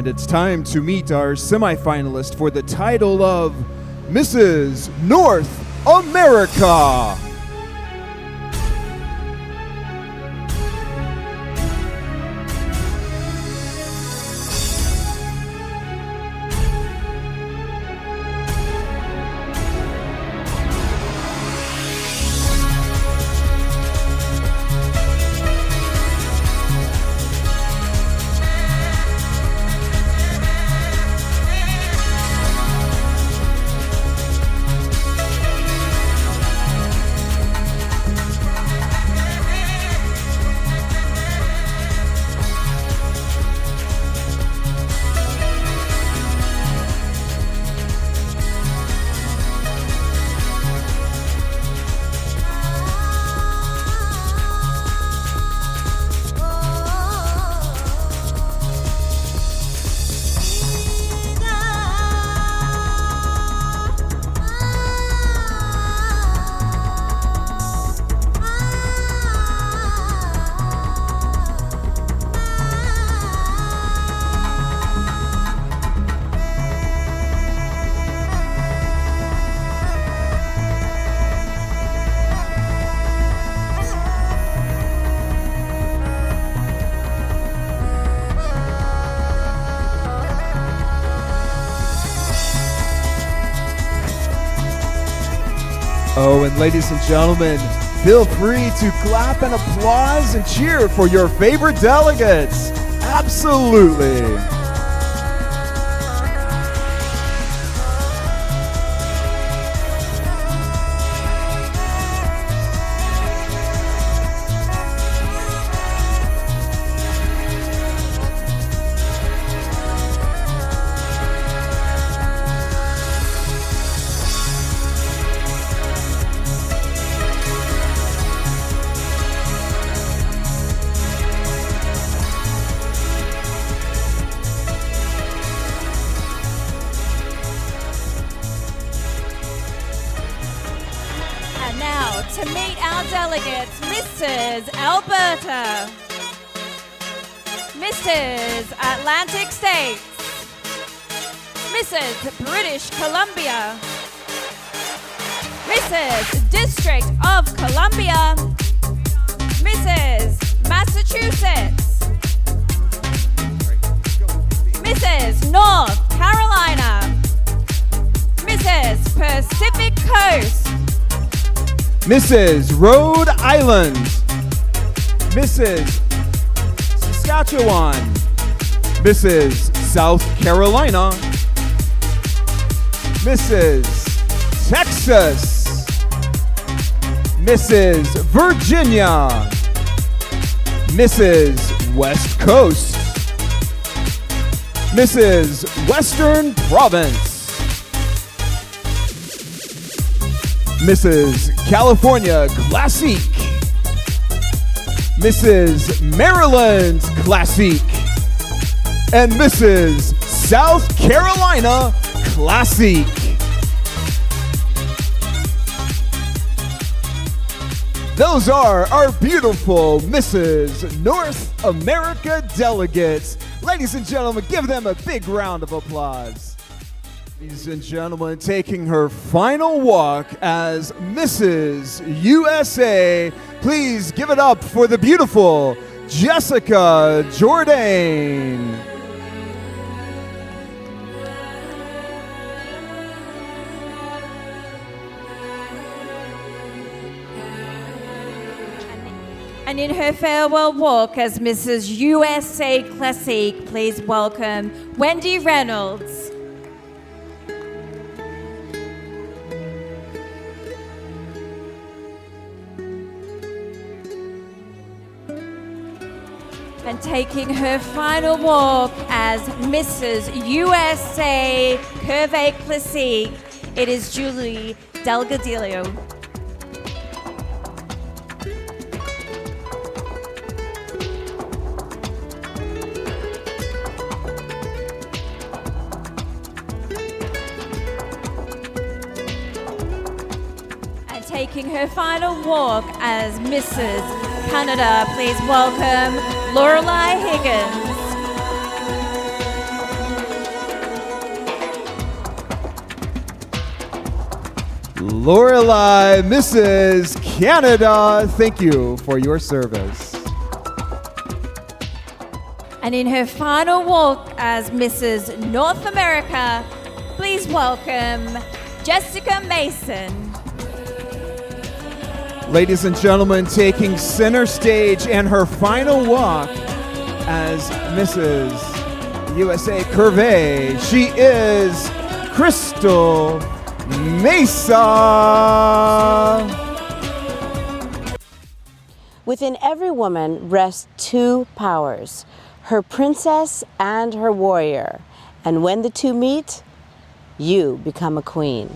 And it's time to meet our semifinalist for the title of Mrs. North America. Oh, and ladies and gentlemen, feel free to clap and applause and cheer for your favorite delegates. Absolutely. To meet our delegates, Mrs. Alberta, Mrs. Atlantic States, Mrs. British Columbia, Mrs. District of Columbia, Mrs. Massachusetts, Mrs. North Carolina, Mrs. Pacific Coast, Mrs. Rhode Island, Mrs. Saskatchewan, Mrs. South Carolina, Mrs. Texas, Mrs. Virginia, Mrs. West Coast, Mrs. Western Province, Mrs. California Classique, Mrs. Maryland Classique, and Mrs. South Carolina Classique. Those are our beautiful Mrs. North America delegates. Ladies and gentlemen, give them a big round of applause. Ladies and gentlemen, taking her final walk as Mrs. USA, please give it up for the beautiful Jessica Jourdain. And in her farewell walk as Mrs. USA Classique, please welcome Wendy Reynolds. And taking her final walk as Mrs. USA Curve Classique, it is Julie Delgadillo. And taking her final walk as Mrs. Canada, please welcome Lorelei Higgins. Lorelei, Mrs. Canada, thank you for your service. And in her final walk as Mrs. North America, please welcome Jessica Mason. Ladies and gentlemen, taking center stage in her final walk as Mrs. USA Curvey, she is Crystal Mesa. Within every woman rests two powers, her princess and her warrior. And when the two meet, you become a queen.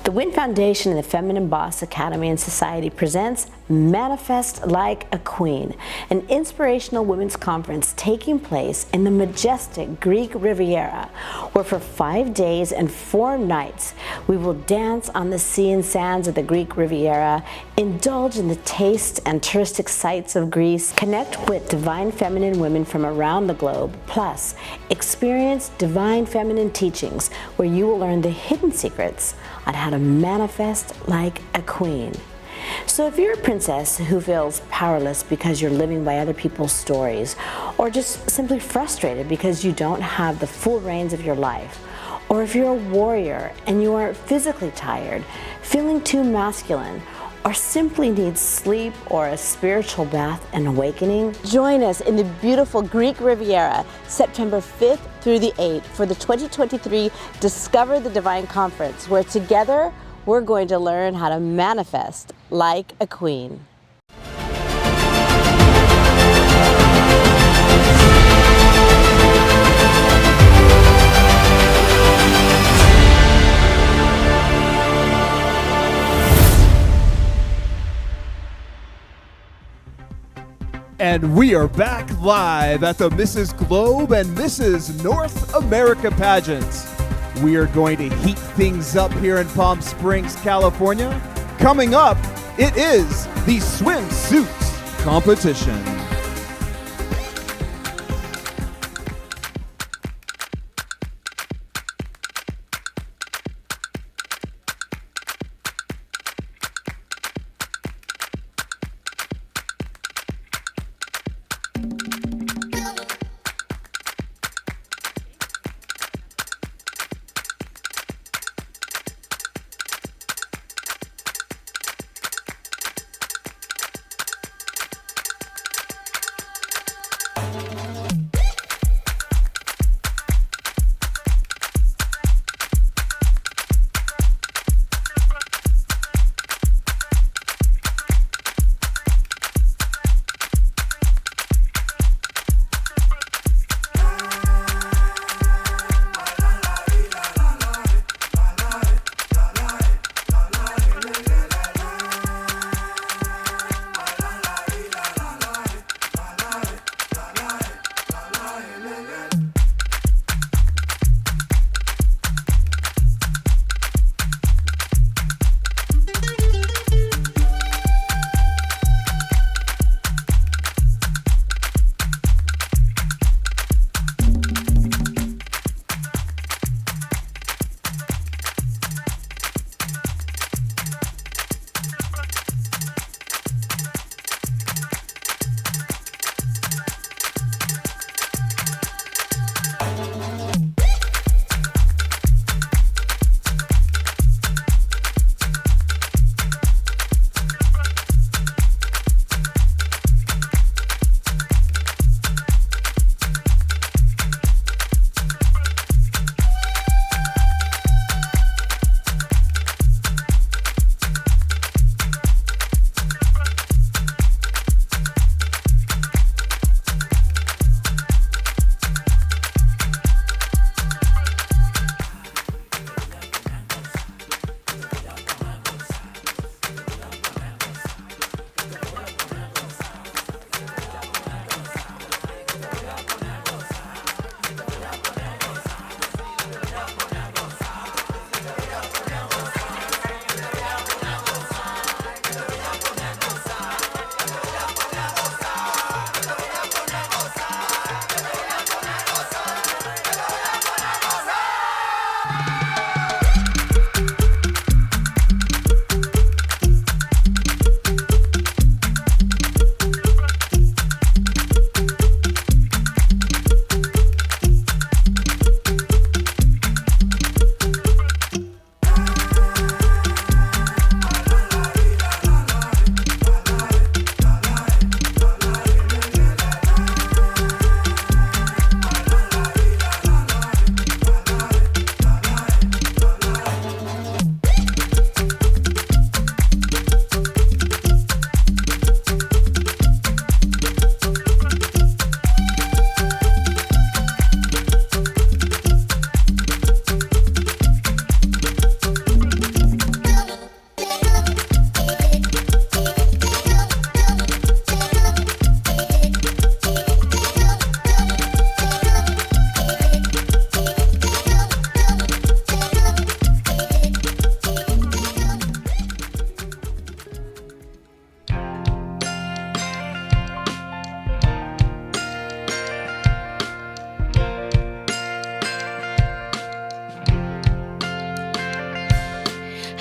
The Win Foundation and the Feminine Boss Academy and Society presents Manifest Like a Queen, an inspirational women's conference taking place in the majestic Greek Riviera, where for 5 days and 4 nights we will dance on the sea and sands of the Greek Riviera, indulge in the taste and touristic sights of Greece, connect with divine feminine women from around the globe, plus experience divine feminine teachings where you will learn the hidden secrets on how to manifest like a queen. So if you're a princess who feels powerless because you're living by other people's stories, or just simply frustrated because you don't have the full reins of your life, or if you're a warrior and you are physically tired, feeling too masculine, or simply need sleep or a spiritual bath and awakening, join us in the beautiful Greek Riviera, September 5th through the 8th for the 2023 Discover the Divine Conference, where together we're going to learn how to manifest like a queen. And we are back live at the Mrs. Globe and Mrs. North America pageants. We are going to heat things up here in Palm Springs, California. Coming up, it is the swimsuit competition.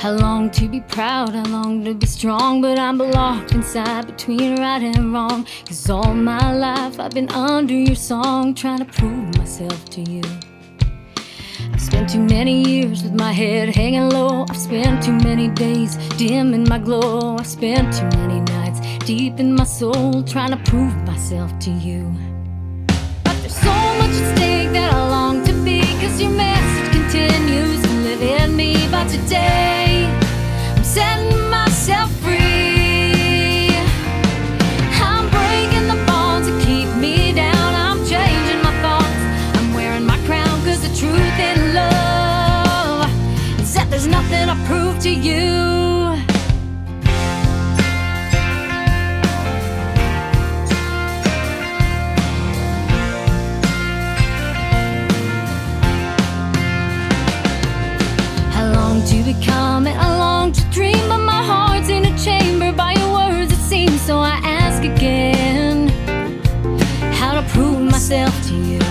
I long to be proud, I long to be strong, but I'm locked inside between right and wrong. 'Cause all my life I've been under your song, trying to prove myself to you. I've spent too many years with my head hanging low. I've spent too many days dim in my glow. I've spent too many nights deep in my soul, trying to prove myself to you. But there's so much at stake that I long to be, 'cause your message continues to live in me. But today I'm setting myself free. I'm breaking the bonds that keep me down. I'm changing my thoughts, I'm wearing my crown, 'cause the truth in love is that there's nothing I prove to you. To become it, I long to dream, but my heart's in a chamber by your words it seems. So I ask again, how to prove myself to you.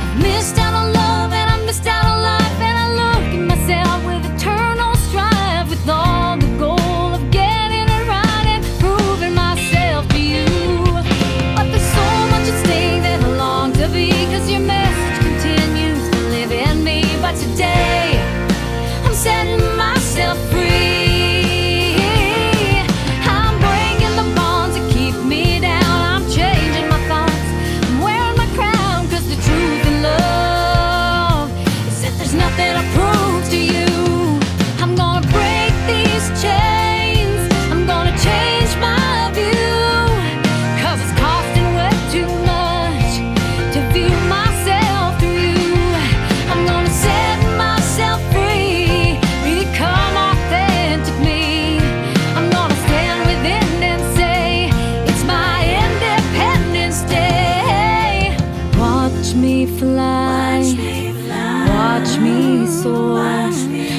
I've missed out on love and I missed out on life, and I look at myself with eternal strife, with all the goal of getting it right and proving myself to you. But there's so much at stake that I long to be, 'cause your message continues to live in me. But today setting myself free. I'm breaking the bonds that keep me down. I'm changing my thoughts, I'm wearing my crown, 'cause the truth in love is that there's nothing I prove to you. I'm gonna break these chains, I'm gonna change my view, 'cause it's costing way too much to view myself through you. I'm gonna set myself free, become authentic me. I'm gonna stand within and say it's my Independence Day. Watch me fly, watch me soar.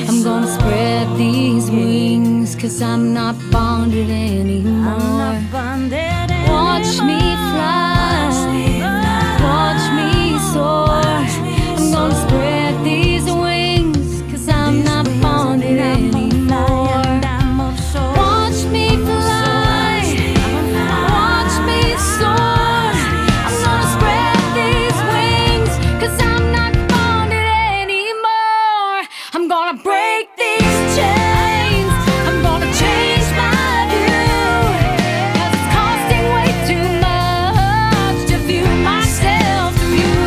I'm gonna spread these wings, 'cause I'm not bonded anymore. Watch me fly, watch me soar. I'm gonna spread these wings, 'cause I'm not bonded anymore. Watch me fly, watch me soar. I'm gonna spread these wings, 'cause I'm not bonded anymore. I'm gonna break these chains, I'm gonna change my view, 'cause it's costing way too much to view myself through you.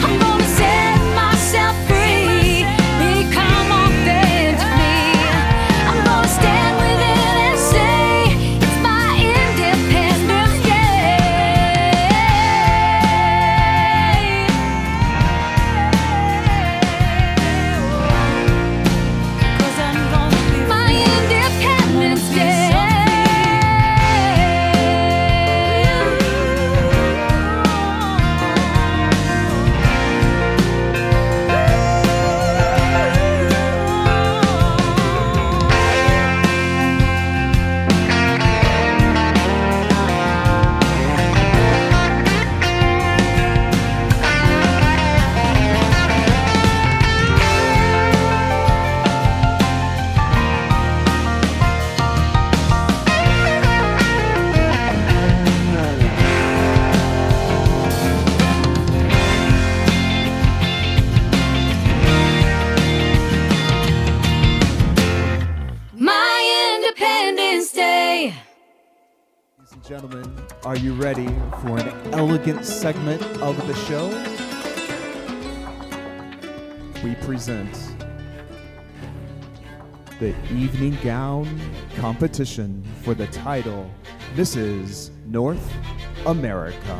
I'm gonna set myself free, become authentic me. I'm gonna stand within and say it's my Independence Day. My Independence Day. My Independence Day. Ladies and gentlemen, are you ready for an elegant segment of the show? We present the evening gown competition for the title Mrs. North America.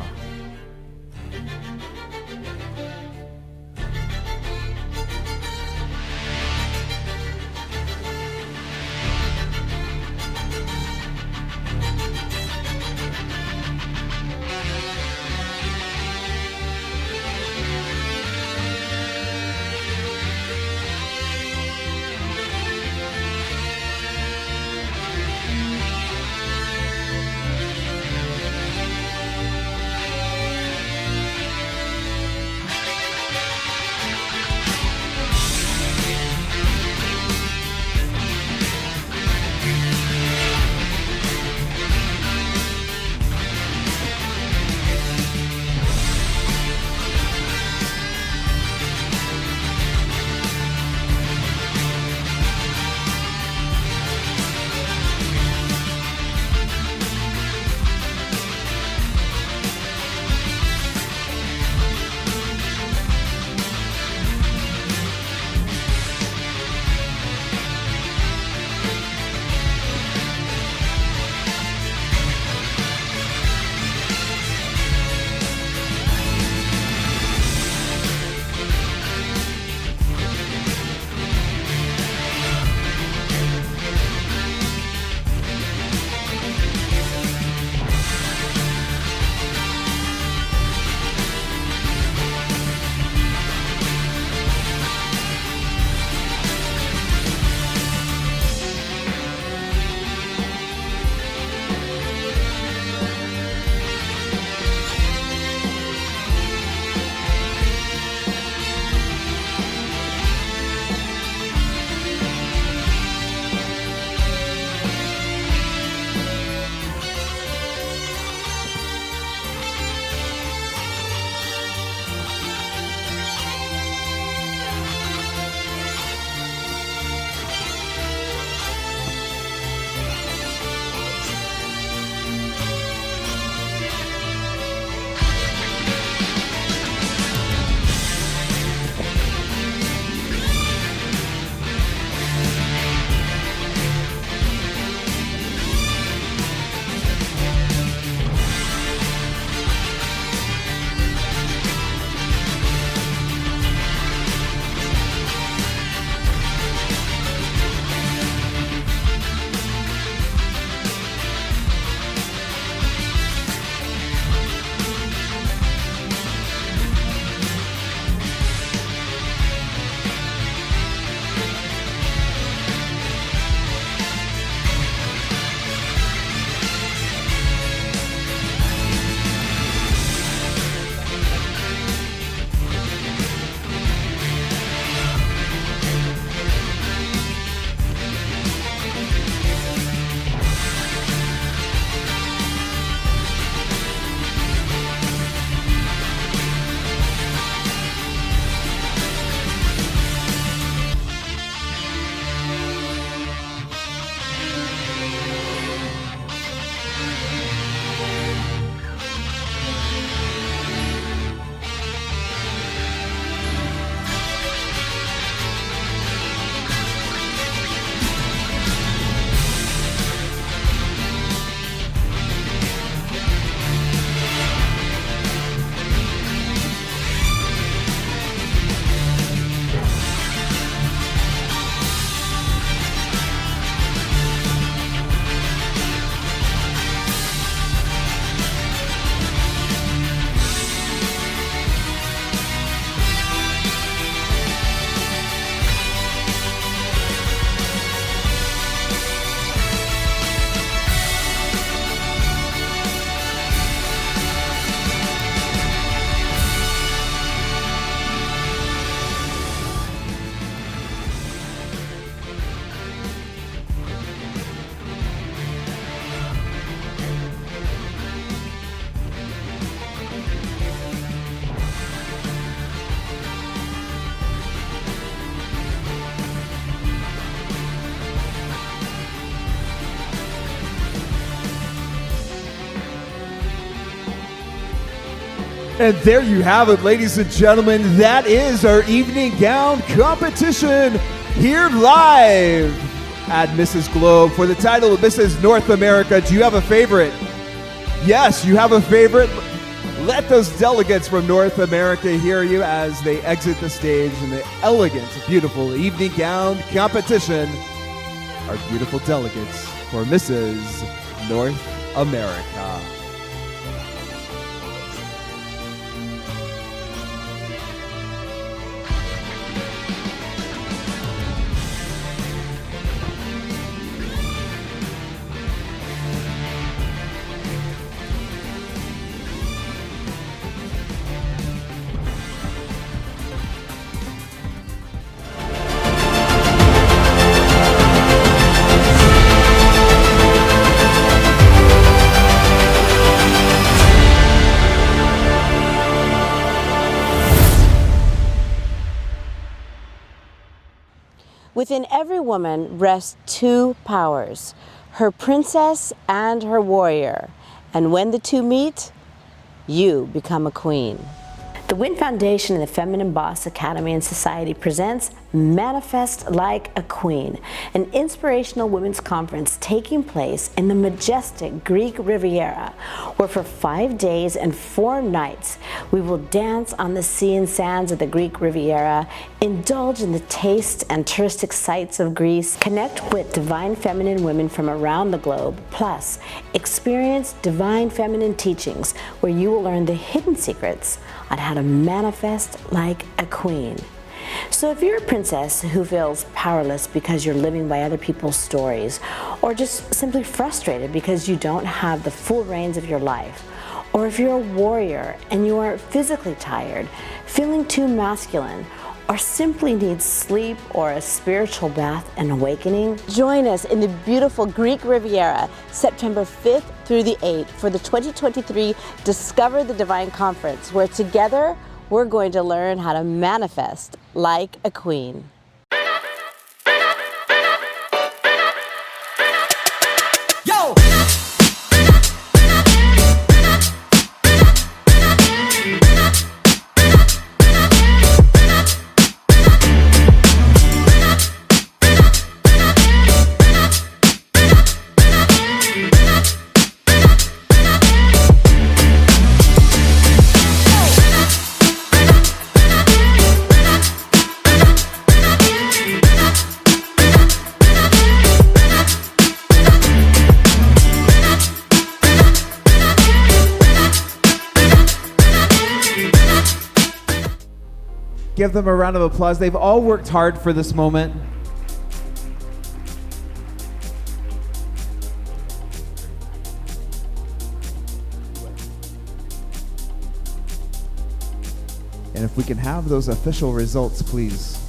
And there you have it, ladies and gentlemen. That is our evening gown competition here live at Mrs. Globe for the title of Mrs. North America. Do you have a favorite? Yes, you have a favorite. Let those delegates from North America hear you as they exit the stage in the elegant, beautiful evening gown competition. Our beautiful delegates for Mrs. North America. Within every woman rests two powers, her princess and her warrior. And when the two meet, you become a queen. The Win Foundation and the Feminine Boss Academy and Society presents Manifest Like a Queen, an inspirational women's conference taking place in the majestic Greek Riviera, where for 5 days and 4 nights we will dance on the sea and sands of the Greek Riviera, indulge in the taste and touristic sights of Greece, connect with divine feminine women from around the globe, plus experience divine feminine teachings where you will learn the hidden secrets on how to manifest like a queen. So if you're a princess who feels powerless because you're living by other people's stories, or just simply frustrated because you don't have the full reins of your life, or if you're a warrior and you are physically tired, feeling too masculine, or simply need sleep or a spiritual bath and awakening, join us in the beautiful Greek Riviera, September 5th through the 8th for the 2023 Discover the Divine Conference, where together we're going to learn how to manifest like a queen. Give them a round of applause. They've all worked hard for this moment. And if we can have those official results, please.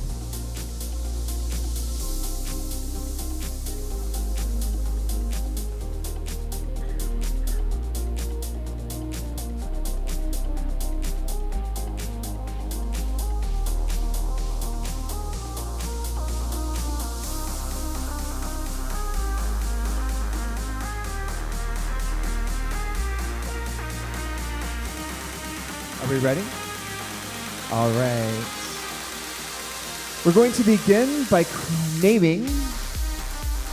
Are we ready? All right. We're going to begin by naming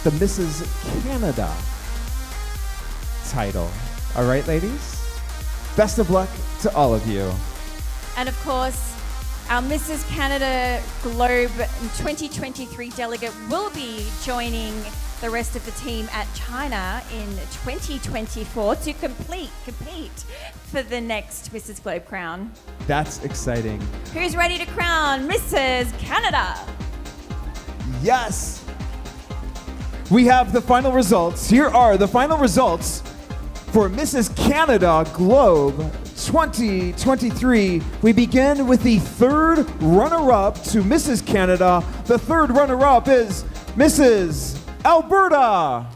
the Mrs. Canada title. All right, ladies? Best of luck to all of you. And of course, our Mrs. Canada Globe 2023 delegate will be joining the rest of the team at China in 2024 to compete for the next Mrs. Globe crown. That's exciting. Who's ready to crown Mrs. Canada? Yes. We have the final results. Here are the final results for Mrs. Canada Globe 2023. We begin with the third runner-up to Mrs. Canada. The third runner-up is Mrs. Alberta.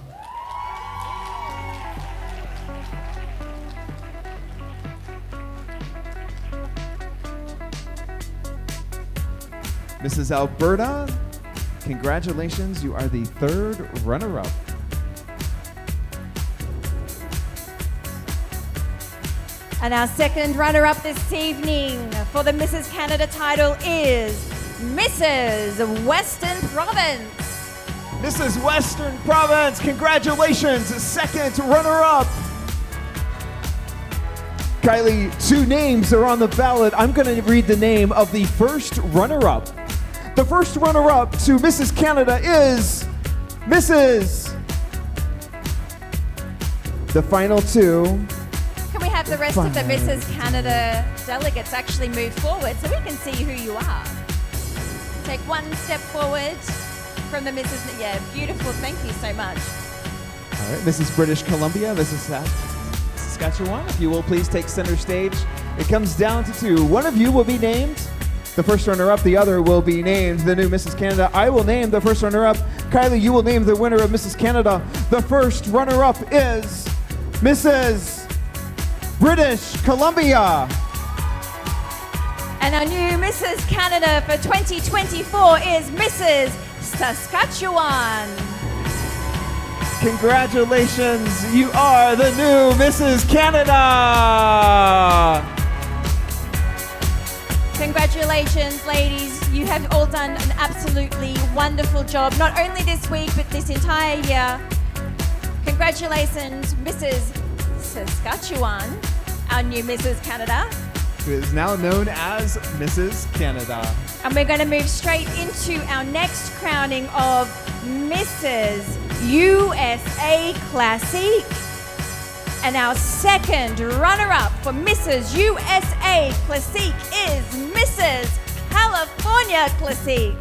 Mrs. Alberta, congratulations, you are the third runner-up. And our second runner-up this evening for the Mrs. Canada title is Mrs. Western Province. Mrs. Western Province, congratulations, second runner-up. Kylie, 2 names are on the ballot. I'm going to read the name of the first runner-up. The first runner-up to Mrs. Canada is Mrs. The final 2. Can we have the rest of the Mrs. Canada delegates actually move forward so we can see who you are? Take one step forward from the Mrs. Yeah, beautiful. Thank you so much. All right, Mrs. British Columbia, Mrs. Saskatchewan, if you will please take center stage. It comes down to 2. One of you will be named the first runner-up. The other will be named the new Mrs. Canada. I will name the first runner-up. Kylie, you will name the winner of Mrs. Canada. The first runner-up is Mrs. British Columbia. And our new Mrs. Canada for 2024 is Mrs. Saskatchewan. Congratulations, you are the new Mrs. Canada. Congratulations, ladies. You have all done an absolutely wonderful job, not only this week, but this entire year. Congratulations, Mrs. Saskatchewan, our new Mrs. Canada. Who is now known as Mrs. Canada. And we're going to move straight into our next crowning of Mrs. USA Classic. And our second runner-up for Mrs. USA Classic is Mrs. California Classic.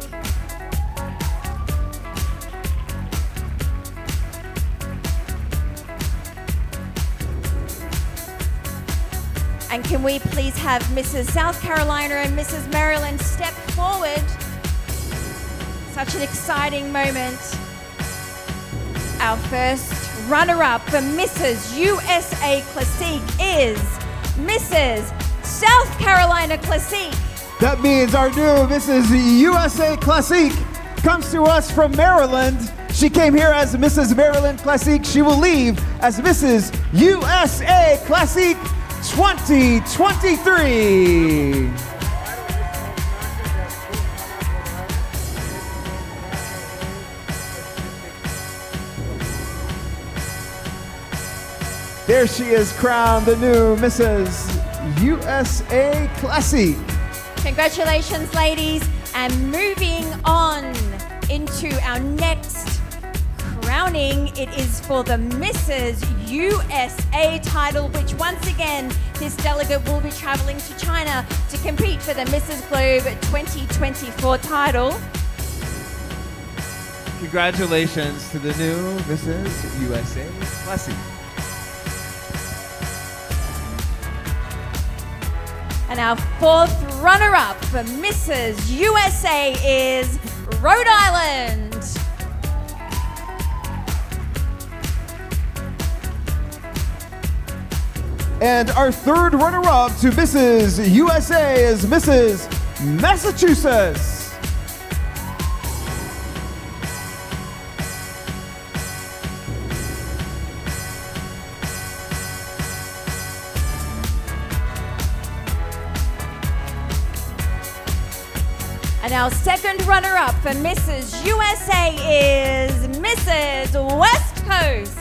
And can we please have Mrs. South Carolina and Mrs. Maryland step forward? Such an exciting moment. Our first runner-up for Mrs. USA Classic is Mrs. South Carolina Classic. That means our new Mrs. USA Classic comes to us from Maryland. She came here as Mrs. Maryland Classic. She will leave as Mrs. USA Classic 2023. There she is, crowned the new Mrs. USA Classic. Congratulations, ladies. And moving on into our next crowning, it is for the Mrs. USA title, which once again, this delegate will be traveling to China to compete for the Mrs. Globe 2024 title. Congratulations to the new Mrs. USA Classic. And our fourth runner-up for Mrs. USA is Rhode Island. And our third runner-up to Mrs. USA is Mrs. Massachusetts. And our second runner-up for Mrs. USA is Mrs. West Coast.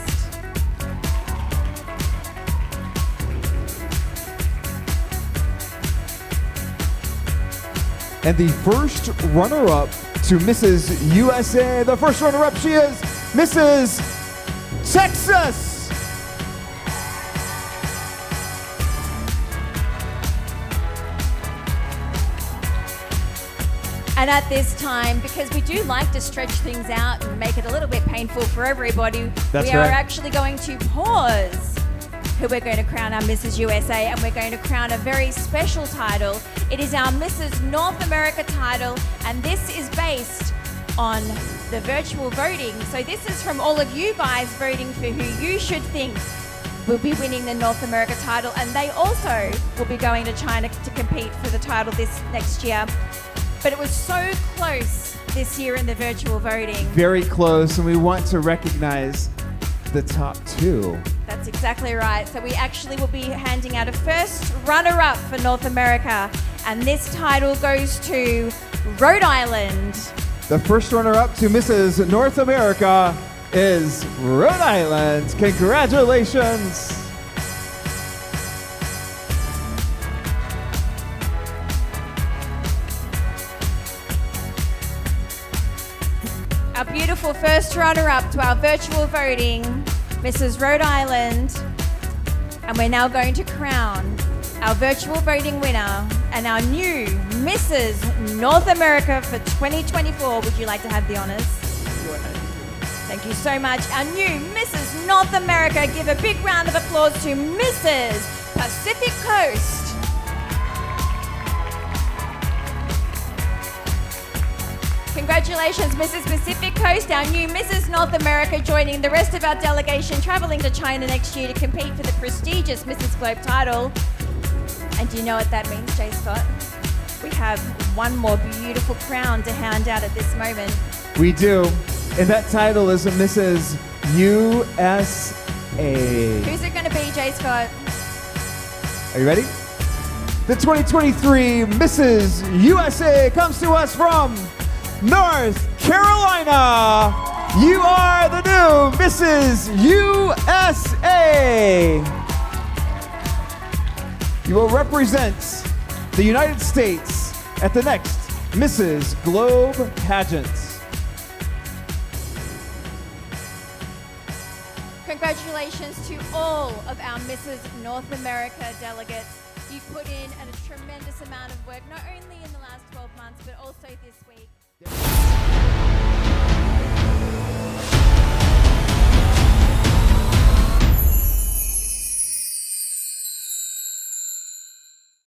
And the first runner-up to Mrs. USA, the first runner-up, she is Mrs. Texas. And at this time, because we do like to stretch things out and make it a little bit painful for everybody, That's we are right. actually going to pause who we're going to crown our Mrs. USA, and we're going to crown a very special title. It is our Mrs. North America title, and this is based on the virtual voting. So this is from all of you guys voting for who you should think will be winning the North America title, and they also will be going to China to compete for the title this next year. But it was so close this year in the virtual voting. Very close, and we want to recognize the top 2. That's That's exactly right. So we actually will be handing out a first runner-up for North America, and this title goes to Rhode Island. The first runner-up to Mrs. North America is Rhode Island. Congratulations. Our beautiful first runner-up to our virtual voting, Mrs. Rhode Island. And we're now going to crown our virtual voting winner and our new Mrs. North America for 2024. Would you like to have the honors? Thank you so much. Our new Mrs. North America. Give a big round of applause to Mrs. Pacific Coast. Congratulations, Mrs. Pacific Coast, our new Mrs. North America, joining the rest of our delegation traveling to China next year to compete for the prestigious Mrs. Globe title. And do you know what that means, Jay Scott? We have one more beautiful crown to hand out at this moment. We do. And that title is Mrs. USA. Who's it going to be, Jay Scott? Are you ready? The 2023 Mrs. USA comes to us from North Carolina. You are the new Mrs. USA. You will represent the United States at the next Mrs. Globe Pageant. Congratulations to all of our Mrs. North America delegates. You've put in a tremendous amount of work, not only in the last